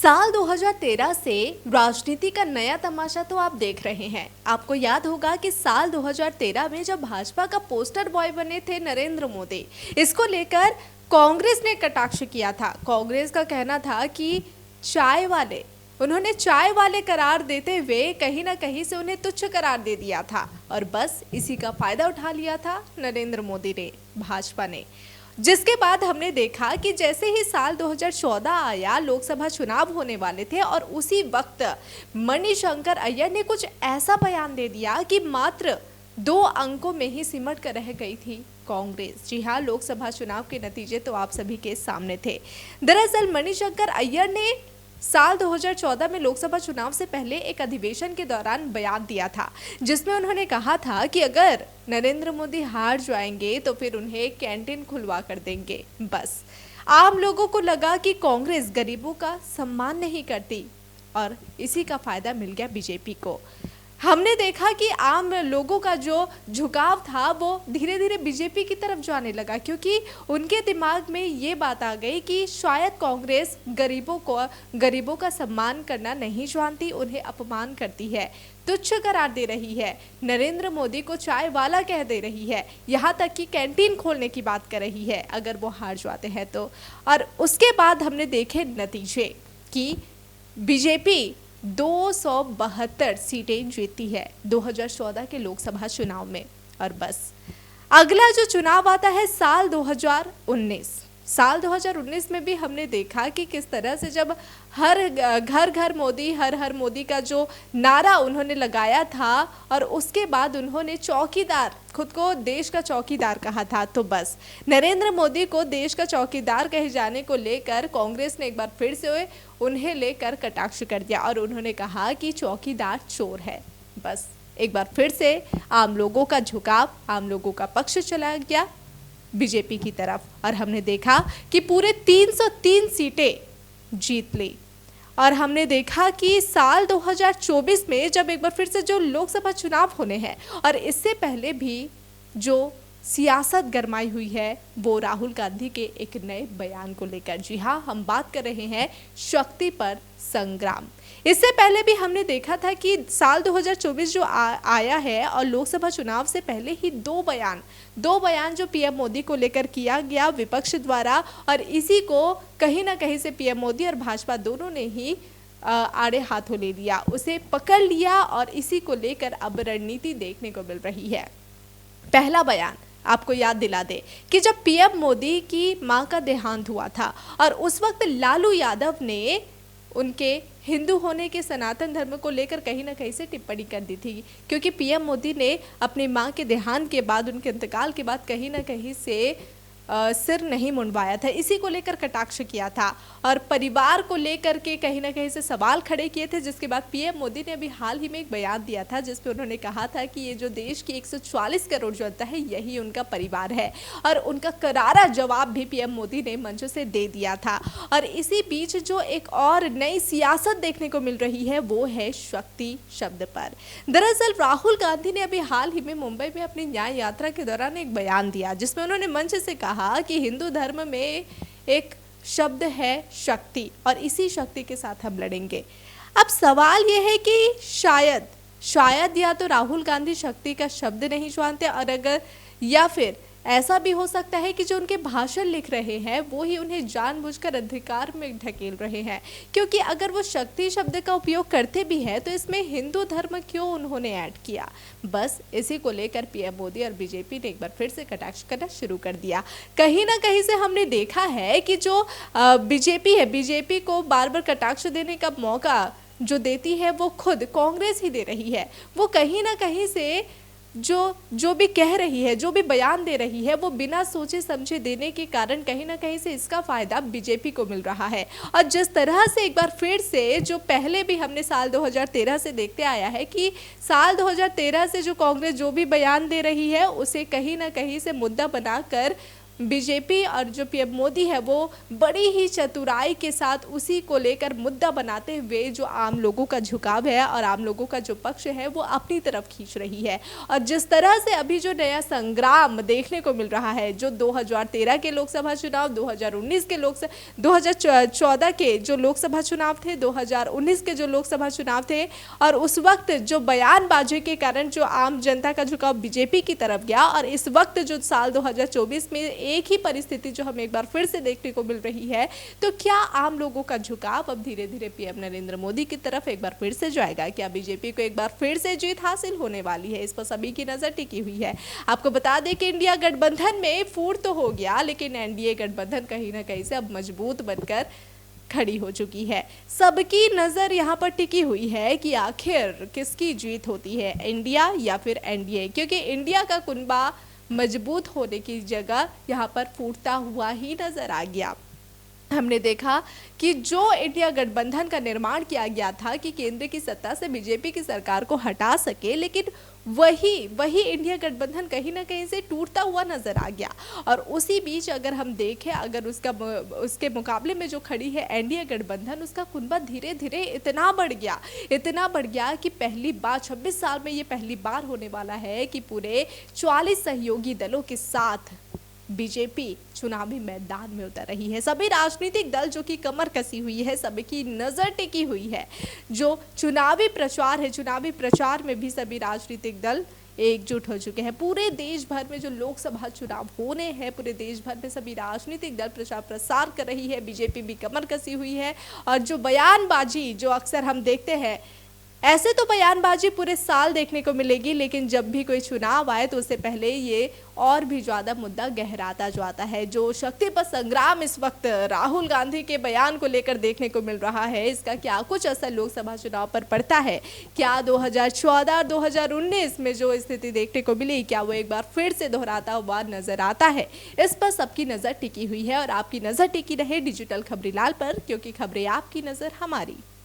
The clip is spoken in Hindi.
साल 2013 से राजनीति का नया तमाशा तो आप देख रहे हैं। आपको याद होगा कि साल 2013 में जब भाजपा का पोस्टर बॉय बने थे नरेंद्र मोदी, इसको लेकर कांग्रेस ने कटाक्ष किया था। कांग्रेस का कहना था कि उन्होंने चाय वाले करार देते हुए कहीं ना कहीं से उन्हें तुच्छ करार दे दिया था और बस इसी का फायदा उठा लिया था नरेंद्र मोदी ने, भाजपा ने। जिसके बाद हमने देखा कि जैसे ही साल 2014 आया, लोकसभा चुनाव होने वाले थे और उसी वक्त मणिशंकर अय्यर ने कुछ ऐसा बयान दे दिया कि मात्र 2 अंकों में ही सिमट कर रह गई थी कांग्रेस। जी हाँ, लोकसभा चुनाव के नतीजे तो आप सभी के सामने थे। दरअसल मणिशंकर अय्यर ने साल 2014 में लोकसभा चुनाव से पहले एक अधिवेशन के दौरान बयान दिया था, जिसमें उन्होंने कहा था कि अगर नरेंद्र मोदी हार जाएंगे तो फिर उन्हें कैंटीन खुलवा कर देंगे। बस आम लोगों को लगा कि कांग्रेस गरीबों का सम्मान नहीं करती और इसी का फायदा मिल गया बीजेपी को। हमने देखा कि आम लोगों का जो झुकाव था वो धीरे धीरे बीजेपी की तरफ जाने लगा, क्योंकि उनके दिमाग में ये बात आ गई कि शायद कांग्रेस गरीबों का सम्मान करना नहीं जानती, उन्हें अपमान करती है, तुच्छ करार दे रही है, नरेंद्र मोदी को चाय वाला कह दे रही है, यहाँ तक कि कैंटीन खोलने की बात कर रही है अगर वो हार जाते हैं तो। और उसके बाद हमने देखे नतीजे कि बीजेपी 272 सीटें जीती है 2014 के लोकसभा चुनाव में। और बस अगला जो चुनाव आता है साल 2019 में भी हमने देखा कि किस तरह से जब हर घर मोदी हर मोदी का जो नारा उन्होंने लगाया था और उसके बाद उन्होंने खुद को देश का चौकीदार कहा था, तो बस नरेंद्र मोदी को देश का चौकीदार कहे जाने को लेकर कांग्रेस ने एक बार फिर से उन्हें लेकर कटाक्ष कर दिया और उन्होंने कहा कि चौकीदार चोर है। बस एक बार फिर से आम लोगों का झुकाव, आम लोगों का पक्ष चला गया बीजेपी की तरफ और हमने देखा कि पूरे 303 सीटें जीत ली। और हमने देखा कि साल 2024 में जब एक बार फिर से जो लोकसभा चुनाव होने हैं और इससे पहले भी जो सियासत गरमाई हुई है वो राहुल गांधी के एक नए बयान को लेकर। जी हाँ, हम बात कर रहे हैं शक्ति पर संग्राम। इससे पहले भी हमने देखा था कि साल 2024 जो आया है और लोकसभा चुनाव से पहले ही दो बयान जो पीएम मोदी को लेकर किया गया विपक्ष द्वारा, और इसी को कहीं ना कहीं से पीएम मोदी और भाजपा दोनों ने ही आड़े हाथों ले लिया, उसे पकड़ लिया और इसी को लेकर अब रणनीति देखने को मिल रही है। पहला बयान आपको याद दिला दे कि जब पीएम मोदी की मां का देहांत हुआ था और उस वक्त लालू यादव ने उनके हिंदू होने के सनातन धर्म को लेकर कहीं ना कहीं से टिप्पणी कर दी थी, क्योंकि पीएम मोदी ने अपनी मां के देहांत के बाद, उनके इंतकाल के बाद कहीं ना कहीं से सिर नहीं मुंडवाया था, इसी को लेकर कटाक्ष किया था और परिवार को लेकर के कहीं ना कहीं से सवाल खड़े किए थे। जिसके बाद पीएम मोदी ने अभी हाल ही में एक बयान दिया था जिसपे उन्होंने कहा था कि ये जो देश की 140 करोड़ जनता है यही उनका परिवार है, और उनका करारा जवाब भी पीएम मोदी ने मंच से दे दिया था। और इसी बीच जो एक और नई सियासत देखने को मिल रही है वो है शक्ति शब्द पर। दरअसल राहुल गांधी ने अभी हाल ही में मुंबई में अपनी न्याय यात्रा के दौरान एक बयान दिया जिसमें उन्होंने मंच से कहा कि हिंदू धर्म में एक शब्द है शक्ति और इसी शक्ति के साथ हम लड़ेंगे। अब सवाल यह है कि शायद या तो राहुल गांधी शक्ति का शब्द नहीं जानते, और अगर या फिर ऐसा भी हो सकता है कि जो उनके भाषण लिख रहे हैं वो ही उन्हें जानबूझकर अधिकार में ढकेल रहे हैं, क्योंकि अगर वो शक्ति शब्द का उपयोग करते भी हैं तो इसमें हिंदू धर्म क्यों उन्होंने ऐड किया। बस इसी को लेकर पीएम मोदी और बीजेपी ने एक बार फिर से कटाक्ष करना शुरू कर दिया। कहीं ना कहीं से हमने देखा है कि जो बीजेपी को बार बार कटाक्ष देने का मौका जो देती है वो खुद कांग्रेस ही दे रही है। वो कहीं ना कहीं से जो भी कह रही है, जो भी बयान दे रही है वो बिना सोचे समझे देने के कारण कहीं ना कहीं से इसका फायदा बीजेपी को मिल रहा है। और जिस तरह से एक बार फिर से जो पहले भी हमने साल 2013 से देखते आया है कि साल 2013 से जो कांग्रेस जो भी बयान दे रही है उसे कहीं ना कहीं से मुद्दा बनाकर बीजेपी और जो पीएम मोदी है वो बड़ी ही चतुराई के साथ उसी को लेकर मुद्दा बनाते हुए जो आम लोगों का झुकाव है और आम लोगों का जो पक्ष है वो अपनी तरफ खींच रही है। और जिस तरह से अभी जो नया संग्राम देखने को मिल रहा है, जो 2013 के लोकसभा चुनाव, 2019 के 2014 के जो लोकसभा चुनाव थे, 2019 के जो लोकसभा चुनाव थे, और उस वक्त जो बयानबाजी के कारण जो आम जनता का झुकाव बीजेपी की तरफ गया, और इस वक्त जो साल 2024 में एक ही परिस्थिति जो हमें एक बार फिर से देखने को मिल रही है, तो क्या आम लोगों का झुकाव अब धीरे धीरे पीएम नरेंद्र मोदी की तरफ एक बार फिर से जाएगा? क्या बीजेपी को एक बार फिर से जीत हासिल होने वाली है? इस पर सभी की नजर टिकी हुई है। आपको बता दें कि इंडिया गठबंधन में फूट तो हो गया, लेकिन एनडीए गठबंधन कहीं ना कहीं से अब मजबूत बनकर खड़ी हो चुकी है। सबकी नजर यहाँ पर टिकी हुई है कि आखिर किसकी जीत होती है, इंडिया या फिर एनडीए, क्योंकि इंडिया का कुनबा मजबूत होने की जगह यहाँ पर फूटता हुआ ही नजर आ गया। हमने देखा कि जो इंडिया गठबंधन का निर्माण किया गया था कि केंद्र की सत्ता से बीजेपी की सरकार को हटा सके, लेकिन वही इंडिया गठबंधन कहीं ना कहीं से टूटता हुआ नजर आ गया। और उसी बीच अगर हम देखें, अगर उसके मुकाबले में जो खड़ी है एनडीए गठबंधन, उसका कुनबा धीरे धीरे इतना बढ़ गया कि पहली बार 26 साल में ये पहली बार होने वाला है कि पूरे 44 सहयोगी दलों के साथ बीजेपी चुनावी मैदान में उतर रही है। सभी राजनीतिक दल जो कि कमर कसी हुई है, सभी की नजर टिकी हुई है। जो चुनावी प्रचार है, चुनावी प्रचार में भी सभी राजनीतिक दल एकजुट हो चुके हैं। पूरे देश भर में जो लोकसभा चुनाव होने हैं, पूरे देश भर में सभी राजनीतिक दल प्रचार प्रसार कर रही है। बीजेपी भी कमर कसी हुई है। और जो बयानबाजी जो अक्सर हम देखते हैं, ऐसे तो बयानबाजी पूरे साल देखने को मिलेगी, लेकिन जब भी कोई चुनाव आए तो उससे पहले ये और भी ज़्यादा मुद्दा गहराता जाता है। जो शक्ति पर संग्राम इस वक्त राहुल गांधी के बयान को लेकर देखने को मिल रहा है, इसका क्या कुछ असर लोकसभा चुनाव पर पड़ता है? क्या 2014 और 2019 में जो स्थिति देखने को मिली, क्या वो एक बार फिर से दोहराता हुआ नजर आता है? इस पर सबकी नज़र टिकी हुई है और आपकी नज़र टिकी रहे डिजिटल खबरीलाल पर, क्योंकि खबरें आपकी नज़र हमारी।